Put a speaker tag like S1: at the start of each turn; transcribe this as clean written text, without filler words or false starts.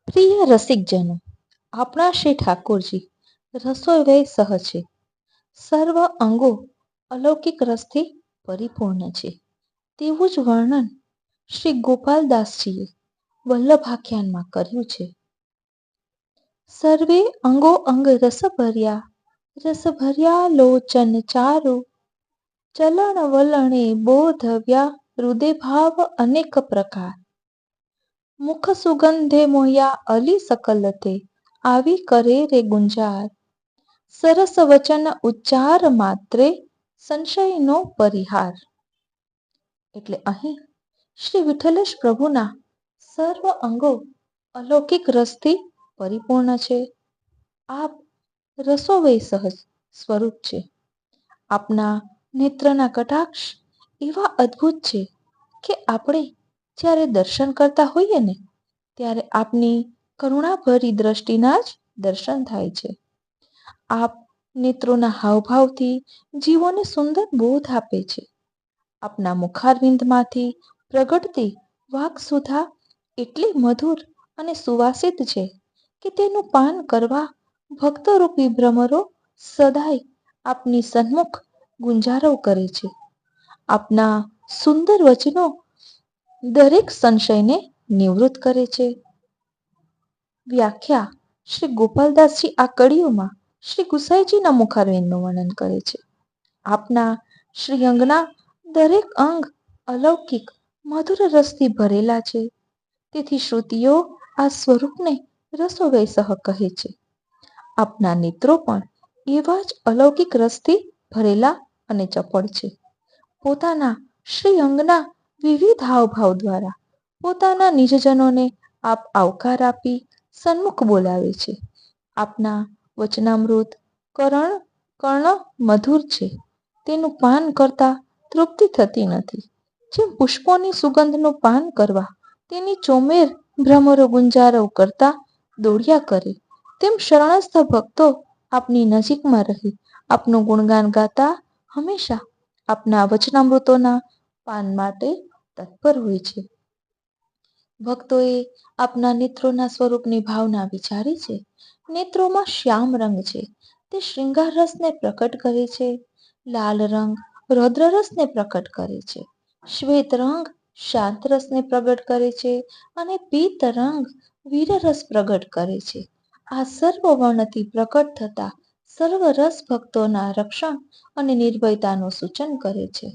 S1: પ્રિય રસિકજનો, આપણા શ્રી ઠાકોરજી રસોઈ વય સહ છે. સર્વ અંગો અલૌકિક રસથી પરિપૂર્ણ છે. તેવું જ વર્ણન શ્રી ગોપાલદાસજીએ વલ્લભાખ્યાનમાં કર્યું છે. સર્વે અંગો અંગ રસ ભર્યા લોચન ચારુ, ચલણ વલણે બોધવ્યા હૃદય ભાવ અનેક પ્રકાર. મુખ સુગંધે મોહ્યા અલી સકલ તે, આવી કરે રે ગુંજાર. સરસ વચન ઉચ્ચાર માત્રે, સંશયનો પરિહાર. એટલે અહીં શ્રી વિઠ્ઠલેશ પ્રભુના સર્વ અંગો અલૌકિક રસથી પરિપૂર્ણ છે. આપ રસોવય સહજ સ્વરૂપ છે. આપના નેત્રના કટાક્ષ એવા અદ્ભુત છે કે આપણે જ્યારે દર્શન કરતા હોઈએ ને ત્યારે આપની કરુણાભરી દ્રષ્ટિના જ દર્શન થાય છે. આપ નેત્રોના હાવભાવથી જીવોને સુંદર બોધ આપે છે. આપના મુખારવિંદમાંથી પ્રગટતી વાક્સુધા એટલી મધુર અને સુવાસિત છે કે તેનું પાન કરવા ભક્તરૂપી ભ્રમરો સદાય આપની સન્મુખ ગુંજારવ કરે છે. આપના સુંદર વચનો દરેક સંશયને નિવૃત્ત કરે છે. વ્યાખ્યા શ્રી ગોપાલદાસજી આ કડીઓમાં શ્રી ગુસાઈજીના મુખારવિંદનું વર્ણન કરે છે. આપના શ્રી અંગના દરેક અંગ અલૌકિક મધુર રસથી ભરેલા છે. તેથી શ્રુતિઓ આ સ્વરૂપને રસોવય સહ કહે છે. આપના નેત્રો પણ એવા જ અલૌકિક રસથી ભરેલા અને ચપળ છે. પોતાના શ્રી અંગના વિવિધ હાવભાવ દ્વારા પોતાના નિજજનોને આપ આવકાર આપી સન્મુખ બોલાવે છે. આપના વચનામૃત કર્ણ મધુર છે. તેનું પાન કરતા તૃપ્તિ થતી નથી. જેમ પુષ્પોની સુગંધનું પાન કરવા તેની ચોમેર ભ્રમરો ગુંજારવ કરતા દોડ્યા કરે, તેમ શરણસ્થ ભક્તો આપની નજીકમાં રહી આપનું ગુણગાન ગાતા હંમેશા આપના વચનામૃતોના પાન માટે તત્પર હોય છે. ભક્તોએ આપના નેત્રોના સ્વરૂપની ભાવના વિચારી છે. નેત્રોમાં શ્યામ રંગ છે, તે શૃંગાર રસને પ્રકટ કરે છે. લાલ રંગ રૌદ્ર રસને પ્રકટ કરે છે. શ્વેત રંગ શાંત રસને પ્રગટ કરે છે અને પીત રંગ વીર રસ પ્રગટ કરે છે. આ સર્વ વર્ણથી પ્રકટ થતા સર્વ રસ ભક્તોના રક્ષણ અને નિર્ભયતાનું સૂચન કરે છે.